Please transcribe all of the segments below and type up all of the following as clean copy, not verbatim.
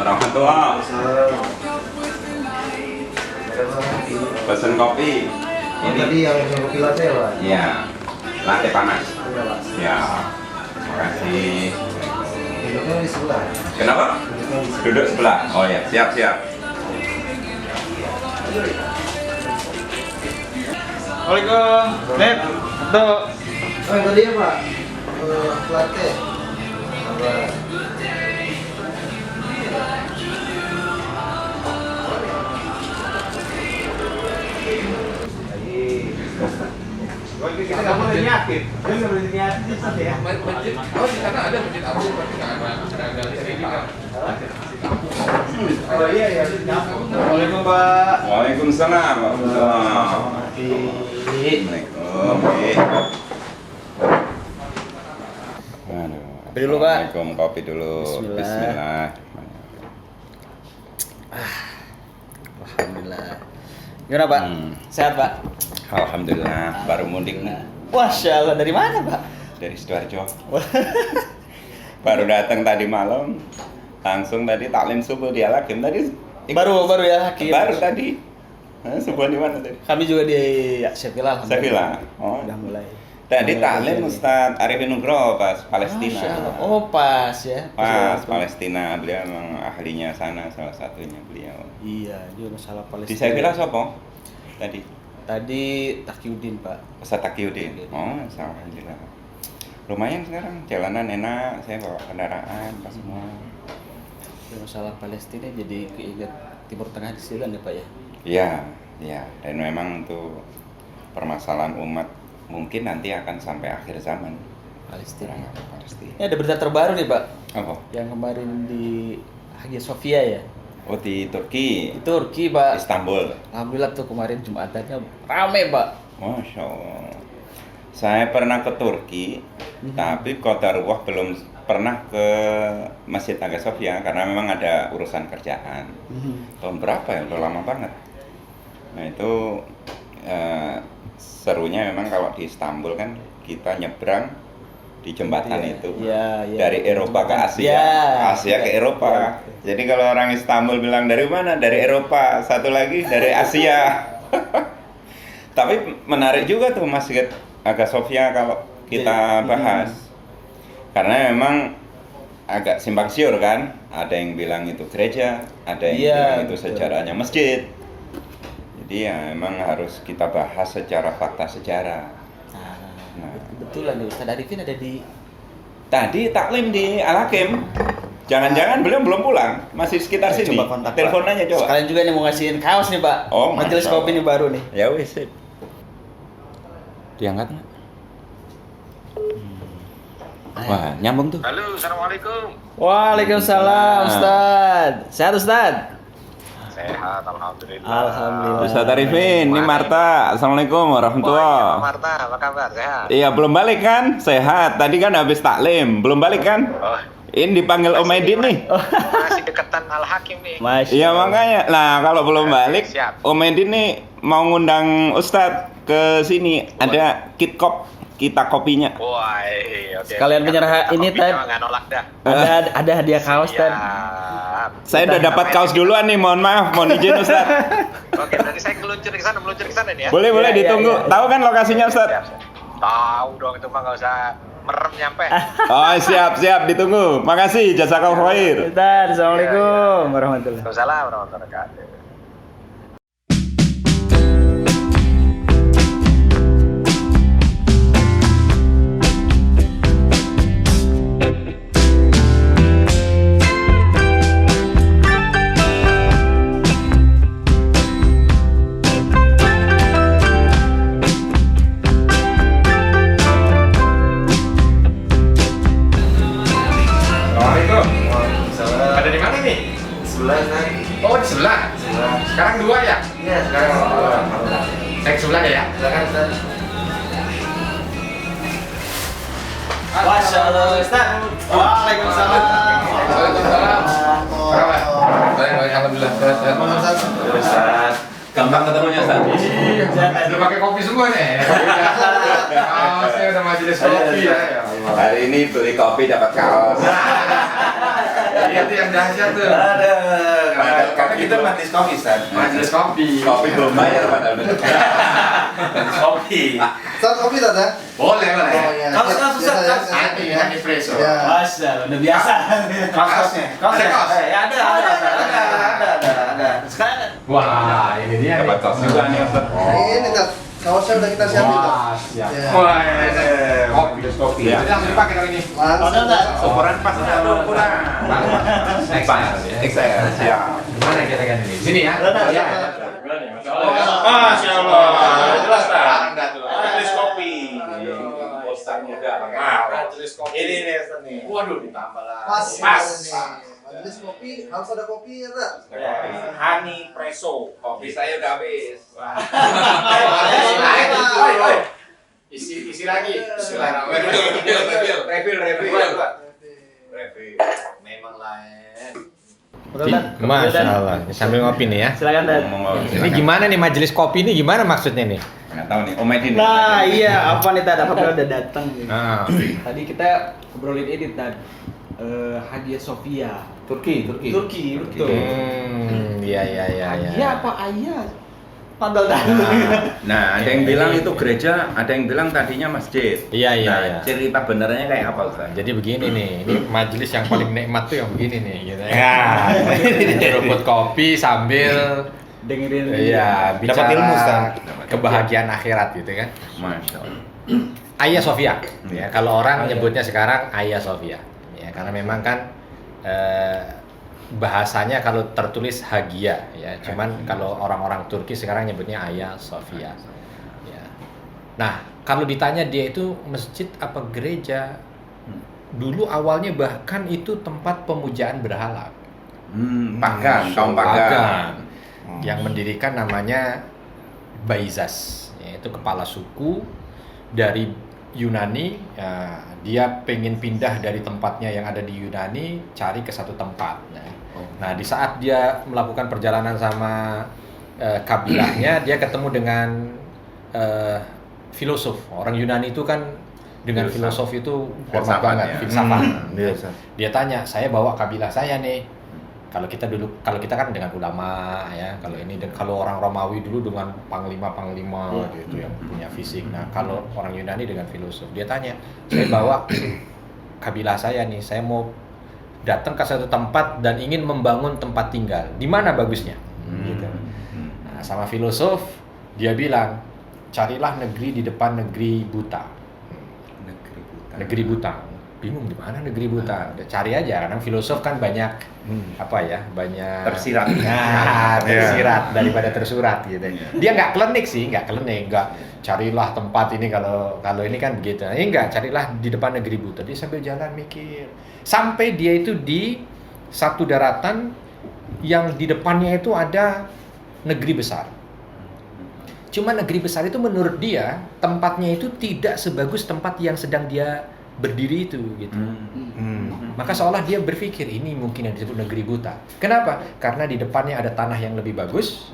warahmatullahi. Pesen kopi. Ini tadi yang kopi latte ya, Pak? Iya. Latte panas. Iya, Pak. Ya. Makasih. Duduknya di sebelah. Kenapa? Duduk sebelah. Oh ya, siap. Assalamualaikum. Net. Tuh. Oh, yang tadi ya, Pak? Latte. Apa? Kita nggak boleh niatin. Dia nggak boleh niatin ya. Masjid, oh di sana ada masjid Abu, tapi nggak ada cerita. Oh iya. Assalamualaikum Pak. Waalaikumsalam warahmatullahi. Assalamualaikum. Kopi dulu, Pak. Assalamualaikum, kopi dulu. Bismillah. Alhamdulillah. Gimana Pak? Sehat Pak? Alhamdulillah, baru mudik nih Masya Allah, dari mana Pak? dari Sidoarjo. Baru datang tadi malam, langsung tadi taklim subuh di Al-Hakim tadi. Baru ya Hakim. Baru tadi. Subuh di mana tadi? Kami juga di Sheffield. Sevilla. Oh, Udah mulai. tadi taklim Ustaz Arifin Nugroho pas Palestina. Masya Allah. Oh pas ya. Pas Palestina, beliau memang ahlinya sana, salah satunya beliau. Iya, juga masalah Palestina. Di Sevilla sopo? Tadi Taqiyuddin Pak. Ustaz Taqiyuddin. Oh, alhamdulillah. Lumayan sekarang, jalanan enak, saya bawa kendaraan, pas semua. Ya, masalah Palestina jadi keinget Timur Tengah di sini ya Pak ya. Iya. Dan memang untuk permasalahan umat mungkin nanti akan sampai akhir zaman. Palestina. Palestina. Ini ada berita terbaru nih Pak. Apa? Yang kemarin di Hagia Sophia ya. Oh, di Turki. Di Turki Pak. Istanbul. Alhamdulillah tuh kemarin Jumatannya rame Pak. Masya Allah. Saya pernah ke Turki, tapi qadarullah belum pernah ke Masjid Hagia Sophia karena memang ada urusan kerjaan. Tahun berapa ya? Udah lama banget. Nah itu serunya memang kalau di Istanbul kan kita nyebrang di jembatan itu Iya. dari Eropa ke Asia, Iya. Asia ke Eropa. Jadi kalau orang Istanbul bilang dari mana? Dari Eropa. Satu lagi dari Asia. Tapi menarik juga tuh Masjid Hagia Sophia kalau kita bahas. Karena memang agak simpang siur kan. Ada yang bilang itu gereja, ada yang bilang itu sejarahnya masjid. Jadi ya memang harus kita bahas secara fakta sejarah. Nah, Betulan nih Ustaz Arifin ada di tadi taklim di Al-Hakim. Jangan-jangan beliau belum pulang, masih sekitar sini. Coba kontak Telepon Pak. aja coba. Sekalian juga nih mau ngasihin kaos nih Pak. Oh, Majelis Masya Kopi nih baru nih. Ya wis. Sip. Diangkat nggak? Wah, nyambung tuh. Halo, assalamualaikum. Waalaikumsalam Ustaz. Sehat Ustaz? Sehat, alhamdulillah. Alhamdulillah. Ustaz Arifin, ini Marta. Assalamualaikum warahmatullahi. Marta, apa kabar? Sehat? Iya, belum balik kan? Sehat. Tadi kan habis taklim, belum balik kan? Oh, Ini dipanggil Om Edin nih. masih deketan Al-Hakim nih. Masya Iya Allah. makanya. Nah, kalau belum balik, Siap. Om Edin nih mau ngundang Ustadz ke sini. Ada KitKop, kita kopinya. Wah, oke. Sekalian menyerah ini, Tad. Nggak nolak dah. Ada hadiah kaos Tad. Siap. Saya udah dapat kaos duluan nih, mohon maaf, mohon izin Ustadz. Oke, berarti saya meluncur ke sana nih ya. Boleh Iya, ditunggu. iya. Tahu kan lokasinya Siap, Ustadz? siap. Tahu dong, itu mah nggak usah merem nyampe. Oh siap, ditunggu. Makasih, jazakallahu khair. Ustaz, Assalamualaikum warahmatullahi wabarakatuh. Waalaikumsalam warahmatullahi wabarakatuh. Assalamualaikum. Waalaikumsalam. Ada di mana nih? Sebelah, Ustaz. Oh, di sebelah. Sekarang dua ya? Iya, sekarang alhamdulillah. Naik sebelah ya? Silakan, Ustaz. Masya Allah Ustaz. Waalaikumsalam. Waalaikumsalam. Kabar? Baik, alhamdulillah. Sehat. Ustaz, gampang ketemunya Ustaz. Iya, udah pakai kopi semua nih. Saya udah majelis kopi ya. Hari ini beli kopi dapat kaos. Itu yang dahsyat tuh. Ada. Karena kita majelis kopi, San. Majelis kopi. Kopi belum bayar padahal. Majelis kopi. Start kopi tadi. Boleh, boleh. Oh iya. Anti espresso. Ya. Masa, udah biasa. Kaosnya. Ada. Sekarang Wah, ini dia. Dapat tos juga nih, Ustaz. Ini Tat. Kaosnya udah kita siapin Tat. Wah, siap. Ya. Wah, ini kopi. Kopi Jadi langsung dipakai kali ini. Langsung. Ukuran pas atau ukuran? XL. Siap. Mana kita kan ini? Sini ya. Ya. Masya Allah. Jelas tak? Anda tuh. Majelis kopi. Posternya udah. Majelis kopi. Ini nih, Ustaz nih. Waduh, ditambah lah. Pas. Pas. Majelis kopi harus ada kopi ya Tat. Honey Presso. Kopi saya udah habis. Isi lagi. Refill. Memang lain. Masya Allah, sambil ngopi nih ya. silakan Dan. Ini gimana nih majelis kopi ini gimana maksudnya nih? Nggak tahu nih, Om Edin. Nah, iya, apa nih Tad? Apa udah datang nih. Ah. Tadi kita ngobrolin ini Tad. Hagia Sophia. Turki, betul. Iya. Hagia apa Ayah? Pandal dah. Nah, ada yang bilang itu gereja, ada yang bilang tadinya masjid. Iya. Nah, cerita benernya kayak apa, Ustaz? Jadi begini nih, ini majelis yang paling nikmat tuh yang begini nih, gitu ya. Rumput kopi sambil Dengerin. iya Dapat bicara ilmu, Ustaz. kebahagiaan akhirat gitu kan. Masya Allah. Hagia Sophia, ya kalau orang nyebutnya sekarang Hagia Sophia, ya karena memang kan bahasanya kalau tertulis Hagia, ya cuman kalau orang-orang Turki sekarang nyebutnya Hagia Sophia. Ya. Nah kalau ditanya dia itu masjid apa gereja, dulu awalnya bahkan itu tempat pemujaan berhala. Kaum pagan. Yang mendirikan namanya Baizas, yaitu kepala suku dari Yunani. Ya, dia pengen pindah dari tempatnya yang ada di Yunani, cari ke satu tempat. Nah, di saat dia melakukan perjalanan sama kabilahnya, dia ketemu dengan filosof. Orang Yunani itu kan dengan filosof itu hormat Filsafat, banget, ya. filsafat. Biasa. Dia tanya, saya bawa kabilah saya nih. Kalau kita kan dengan ulama ya, kalau ini dan kalau orang Romawi dulu dengan panglima gitu yang punya fisik. Nah, kalau orang Yunani dengan filosof. Dia tanya, saya bawa kabilah saya nih, saya mau datang ke satu tempat dan ingin membangun tempat tinggal. Di mana bagusnya? Gitu. Nah, sama filosof dia bilang, carilah negeri di depan negeri buta. Negeri buta. Bingung di mana negeri buta. Cari aja, karena filosof kan banyak banyak Tersirat. Nah, tersirat daripada tersurat gitu. Dia nggak klinik, nggak carilah tempat ini kalau ini kan begitu. Ini nggak, carilah di depan negeri buta. Dia sambil jalan mikir. Sampai dia itu di satu daratan yang di depannya itu ada negeri besar. Cuma negeri besar itu menurut dia tempatnya itu tidak sebagus tempat yang sedang dia berdiri itu gitu. Maka seolah dia berpikir ini mungkin yang disebut negeri buta. Kenapa? Karena di depannya ada tanah yang lebih bagus.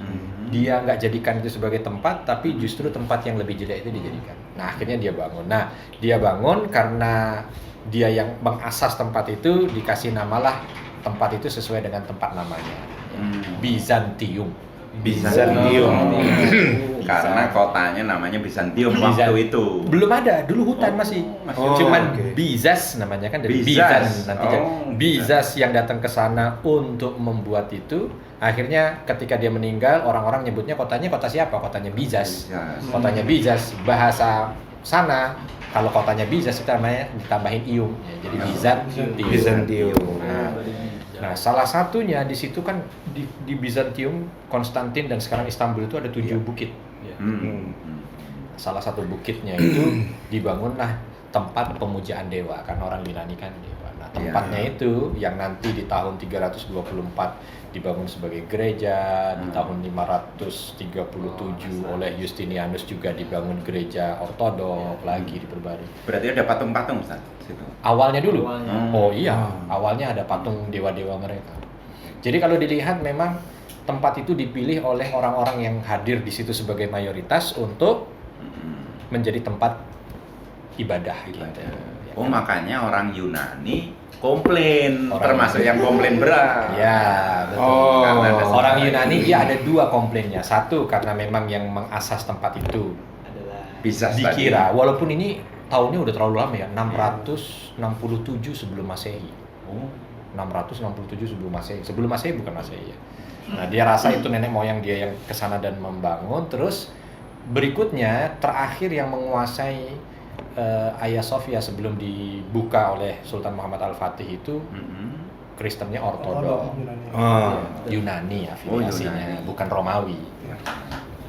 Dia nggak jadikan itu sebagai tempat, tapi justru tempat yang lebih jelek itu dijadikan. Nah, akhirnya dia bangun. Nah, dia bangun karena dia yang mengasas tempat itu, dikasih namalah tempat itu sesuai dengan tempat namanya. Bizantium. Karena kotanya namanya Bizantium waktu itu. Belum ada, dulu hutan masih. Cuman oke. Bizas namanya kan dari Bizas. Bizan nanti Bizas yang datang ke sana untuk membuat itu. Akhirnya ketika dia meninggal, orang-orang nyebutnya kotanya kota siapa? Kotanya Bizas. Kotanya Bizas, bahasa sana kalau kotanya Bizas itu namanya ditambahin ium. Ya, jadi Bizantium. Nah, salah satunya di situ kan di Bizantium, Konstantin dan sekarang Istanbul itu ada 7 bukit. Salah satu bukitnya itu dibangunlah tempat pemujaan dewa, karena orang Yunani kan dewa. Nah, tempatnya itu yang nanti di tahun 324 dibangun sebagai gereja, di tahun 537 oleh Justinianus juga dibangun gereja ortodok lagi diperbarui. Berarti ada patung-patung, Ustaz, situ. Awalnya dulu. Oh iya, awalnya ada patung dewa-dewa mereka. Jadi kalau dilihat memang tempat itu dipilih oleh orang-orang yang hadir di situ sebagai mayoritas untuk menjadi tempat ibadah gitu. Oh, makanya orang Yunani komplain, termasuk yang komplain berat. Ya, betul. Oh, karena ada Orang sejarah. Yunani dia ada 2 komplainnya. Satu karena memang yang mengasas tempat itu Bisa dikira, walaupun ini tahunnya udah terlalu lama ya, 667 sebelum Masehi. 667 sebelum Masehi. Sebelum Masehi bukan Masehi ya. Nah, dia rasa itu nenek moyang dia yang kesana dan membangun. Terus berikutnya terakhir yang menguasai Hagia Sophia sebelum dibuka oleh Sultan Muhammad Al-Fatih itu Kristennya Ortodok. Yunani afiliasinya, Yunani. bukan Romawi.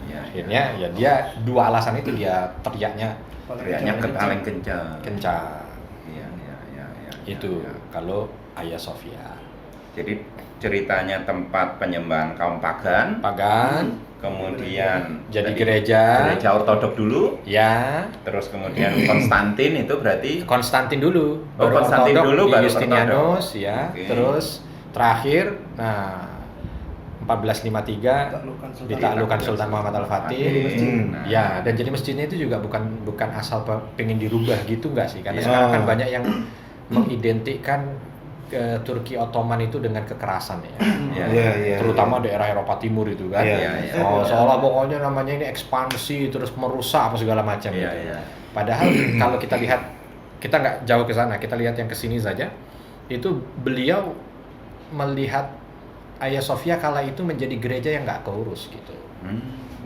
Ya, Akhirnya ya dia 2 alasan itu dia teriaknya teriaknya paling kencang. kencang. Iya. Itu Ya. kalau Hagia Sophia. Jadi ceritanya tempat penyembahan kaum pagan, kemudian Jadi gereja ortodok dulu, ya, terus kemudian Konstantin itu berarti Konstantin dulu, Oh, Konstantin Ortodok dulu, di baru Justinianus Ortodok. ya. Oke. Terus terakhir nah 1453 ditaklukkan Sultan Muhammad Al-Fatih. Nah. Ya, dan jadi masjidnya itu juga bukan asal pengen dirubah gitu enggak sih? Karena Ya. sekarang kan banyak yang mengidentikan Turki Ottoman itu dengan kekerasan ya. Iya. Terutama daerah Eropa Timur itu kan. Iya. Oh, seolah pokoknya namanya ini ekspansi terus merusak apa segala macam Iya, gitu. iya. Padahal kalau kita lihat, kita nggak jauh ke sana, kita lihat yang kesini saja, itu beliau melihat Hagia Sophia kala itu menjadi gereja yang nggak keurus gitu.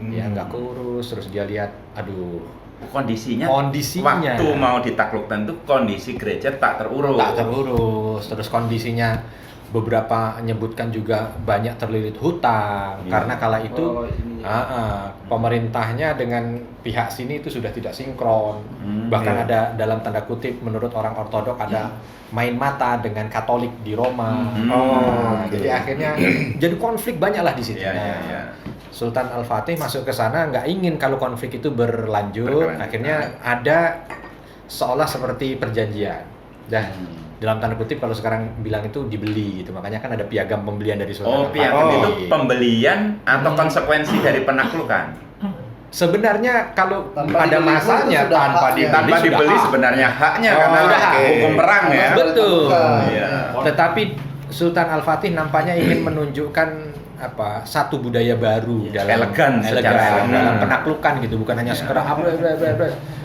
Ya nggak keurus, terus dia lihat, aduh, Kondisinya Kondisinya. waktu mau ditaklukkan itu kondisi gereja tak terurus. terus kondisinya beberapa menyebutkan juga banyak terlilit hutang karena kala itu pemerintahnya dengan pihak sini itu sudah tidak sinkron. Bahkan ada dalam tanda kutip menurut orang Ortodok ada main mata dengan Katolik di Roma. Jadi akhirnya jadi konflik banyaklah di situ. Iya. Sultan Al-Fatih masuk ke sana nggak ingin kalau konflik itu berlanjut. Akhirnya ada seolah seperti perjanjian. Dalam tanda kutip kalau sekarang bilang itu dibeli gitu. Makanya kan ada piagam pembelian dari Sultan Al-Fatih. Piagam itu pembelian atau konsekuensi dari penaklukan? Sebenarnya kalau Tanpa pada dibeli masanya itu sudah tanpa haknya. dibeli, Tanpa sudah dibeli hak. sebenarnya haknya Oh, karena sudah hak. hukum perang ya. Betul. Iya. Tetapi Sultan Al-Fatih nampaknya ingin menunjukkan satu budaya baru dalam Elegan, secara elegan. dalam penaklukan gitu, bukan hanya sekedar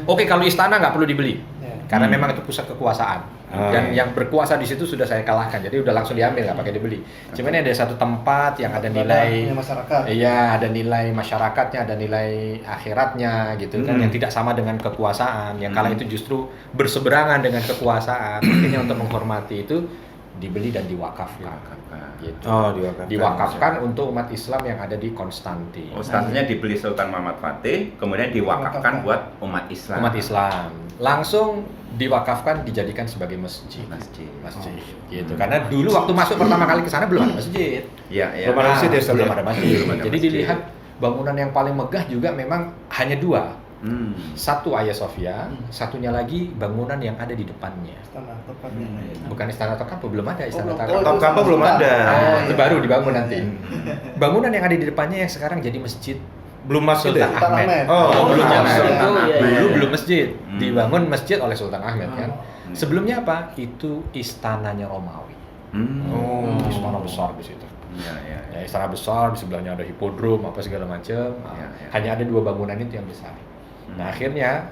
Oke, kalau istana nggak perlu dibeli. Karena memang itu pusat kekuasaan. Dan yang berkuasa di situ sudah saya kalahkan. Jadi udah langsung diambil, nggak pakai dibeli. Cuman ini ada satu tempat yang ada nilai masyarakat. Iya, ada nilai masyarakatnya, ada nilai akhiratnya gitu kan yang tidak sama dengan kekuasaan. Yang kala itu justru berseberangan dengan kekuasaan. Akhirnya untuk menghormati itu dibeli dan diwakafkan. Gitu. Diwakafkan untuk umat Islam yang ada di Konstantin. Statusnya dibeli Sultan Muhammad Fatih, kemudian diwakafkan buat umat Islam. Umat Islam langsung diwakafkan dijadikan sebagai masjid. Masjid. Gitu. Karena dulu waktu masuk pertama kali ke sana belum ada masjid. Iya. Belum ada masjid ya, belum ada masjid. Belum ada Jadi masjid. dilihat bangunan yang paling megah juga memang hanya 2. Satu Hagia Sophia, satunya lagi bangunan yang ada di depannya. Bukan Istana Topkapi, belum ada Istana Topkapi. Topkapi belum ada. Itu baru dibangun nanti. Bangunan yang ada di depannya yang sekarang jadi masjid Belum masuk Sultan deh. Ahmed. Belum Zaman masuk. itu Ahmed. dulu belum masjid, dibangun masjid oleh Sultan Ahmed kan. Sebelumnya apa? Itu istananya Romawi. Istana besar di situ. Iya. Ya, istana besar, di sebelahnya ada hipodrom apa segala macam. Iya. Hanya ada 2 bangunan itu yang besar. Nah, akhirnya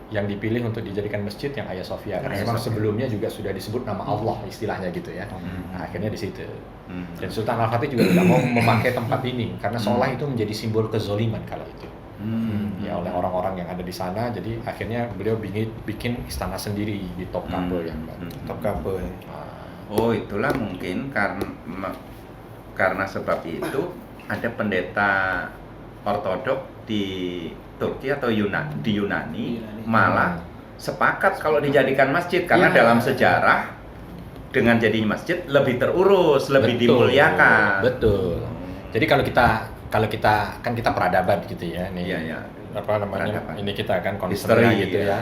yang dipilih untuk dijadikan masjid yang Hagia Sophia karena memang sebelumnya juga sudah disebut nama Allah istilahnya gitu ya. Nah, akhirnya di situ. Dan Sultan Al-Fatih juga tidak mau memakai tempat ini karena seolah itu menjadi simbol kezoliman kala itu. Ya oleh orang-orang yang ada di sana, jadi akhirnya beliau bikin istana sendiri di Topkapi yang baru. Topkapi. Oh, itulah mungkin karena sebab itu ada pendeta Ortodok di Turki atau di Yunani malah sepakat kalau dijadikan masjid karena dalam sejarah dengan jadi masjid lebih terurus, lebih dimuliakan. Betul. Jadi kalau kita kan kita peradaban gitu ya nih. Iya. Apa namanya? Peradaban. Ini kita kan History, concern gitu ya.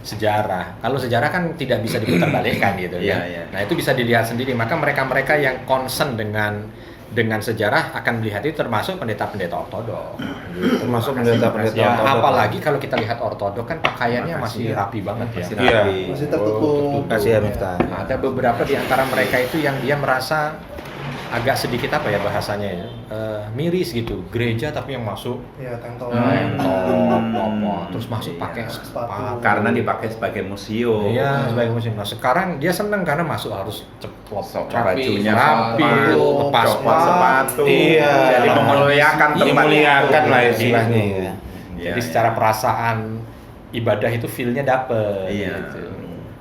Sejarah. Kalau sejarah kan tidak bisa diputarbalikkan gitu ya. Iya. Nah, itu bisa dilihat sendiri. Maka mereka-mereka yang concern dengan dengan sejarah akan melihat itu termasuk pendeta-pendeta ortodok. Termasuk pendeta-pendeta Ya, ortodok. apalagi kalau kita lihat ortodok kan pakaiannya masih rapi banget ya. Masih Iya. rapi. Masih tertutup. Kasih ya Miftah. Ada beberapa di antara mereka itu yang dia merasa agak sedikit apa ya bahasanya ya, miris gitu, gereja tapi yang masuk Ya, tentol. terus masuk pakai sepatu. Karena dipakai sebagai museum. Iya, sebagai musim. Nah, sekarang dia seneng karena masuk harus ceplok, Bajunya rapi, lepas copot sepatu. Iya. Jadi memuliakan tempatnya. Dimuliakan lah istilahnya. Gitu. Ya. Jadi Iya, secara iya. perasaan ibadah itu feel-nya dapet. Iya. Gitu.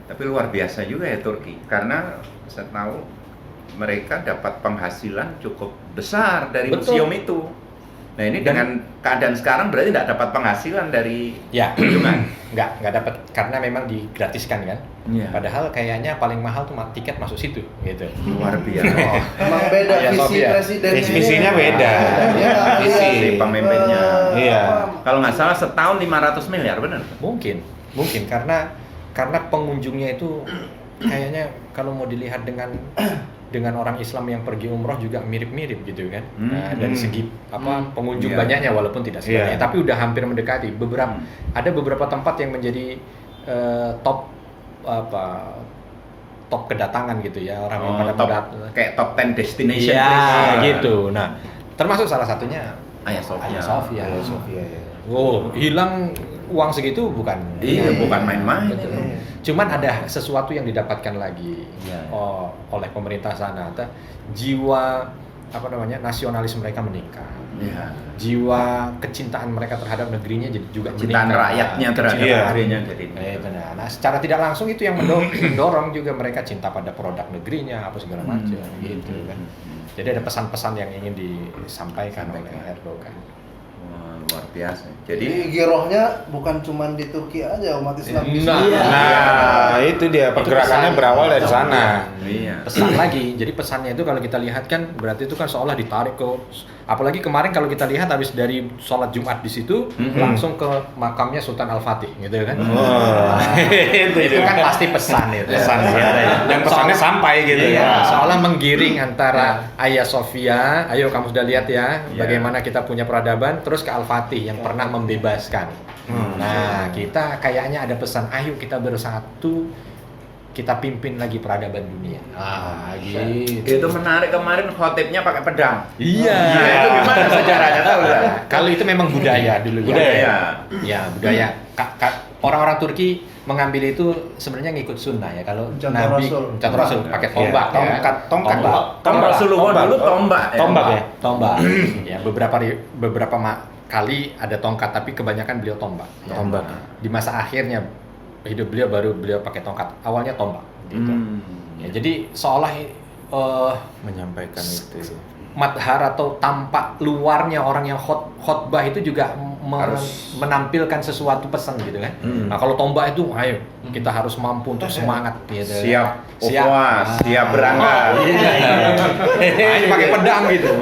Tapi luar biasa juga ya Turki, karena saya tahu mereka dapat penghasilan cukup besar dari Betul. museum itu. Nah ini dengan keadaan sekarang berarti tidak dapat penghasilan dari Ya, kunjungan. nggak dapat karena memang digratiskan kan. Iya. Padahal kayaknya paling mahal tuh tiket masuk situ, gitu. Luar biasa. Emang beda Ya, visi Sofia. presiden. Visinya beda. Visi pemimpinnya. Iya. Kalau nggak salah setahun 500 miliar, benar? Mungkin karena pengunjungnya itu kayaknya kalau mau dilihat dengan orang Islam yang pergi umroh juga mirip-mirip gitu kan. Nah, dari segi pengunjung Iya. banyaknya walaupun tidak sebanyak, Iya. tapi udah hampir mendekati. Ada beberapa tempat yang menjadi top kedatangan gitu ya, orang yang pada Kayak top 10 destination. Iya, place. gitu. Nah, termasuk salah satunya Hagia Sophia. Hagia Sophia. Sofia ya. Oh, hilang uang segitu bukan? Iya, bukan main-main. Betul. Cuman ada sesuatu yang didapatkan lagi Iya. oleh pemerintah sana. Jiwa nasionalis mereka meningkat. Iya. Jiwa kecintaan mereka terhadap negerinya juga Cintaan meningkat. rakyatnya terhadap Iya. negerinya jadi. Nah, secara tidak langsung itu yang mendorong juga mereka cinta pada produk negerinya apa segala macam gitu kan. Jadi ada pesan-pesan yang ingin disampaikan oleh Erdogan. Wah, luar biasa. Jadi Jadi girohnya bukan cuma di Turki aja umat Islam di Nah, seluruh Nah, itu dia pergerakannya pesan. berawal dari sana. iya. Pesan lagi, jadi pesannya itu kalau kita lihat kan berarti itu kan seolah ditarik ke, apalagi kemarin kalau kita lihat habis dari sholat Jumat di situ langsung ke makamnya Sultan Al-Fatih gitu kan. Itu kan pasti pesan itu. Pesan ya. Dan pesannya sampai gitu Iya, ya. seolah menggiring antara Hagia Sophia, ayo kamu sudah lihat ya, Iya. bagaimana kita punya peradaban, terus ke Al-Fatih yang pernah membebaskan. Nah, kita kayaknya ada pesan, ayo kita bersatu, kita pimpin lagi peradaban dunia. Gitu. Itu menarik, kemarin khotibnya pakai pedang. Iya. Iya, itu gimana sejarahnya tahu nggak? Kalau itu memang budaya dulu. Budaya. Ya, budaya. Orang-orang Turki mengambil itu sebenarnya ngikut sunnah ya. Kalau Contoh Nabi Rasul. contoh Rasul pakai tombak ya. Tongkat. Kan Rasulullah dulu tombak. Tombak ya. Tombak. Ya, beberapa kali ada tongkat tapi kebanyakan beliau tombak. Ya. Tombak. Di masa akhirnya hidup beliau pakai tongkat. Awalnya tombak gitu. Ya, jadi seolah Menyampaikan itu. madhar atau tampak luarnya orang yang khotbah itu juga menampilkan sesuatu pesan gitu kan. Nah, kalau tombak itu ayo kita harus mampu untuk semangat gitu. Siap UPWA, siap berangkat. Nah, ini pakai pedang gitu.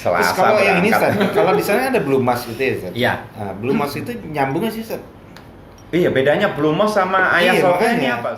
Terus kalau yang ini Stan, kalau di sana ada Blue Mask gitu ya Stan? Iya. Nah, Blue Mask itu nyambung nggak sih Stan? Iya, bedanya Blue Mosque sama Hagia Iya, Sophia ini makanya. apa?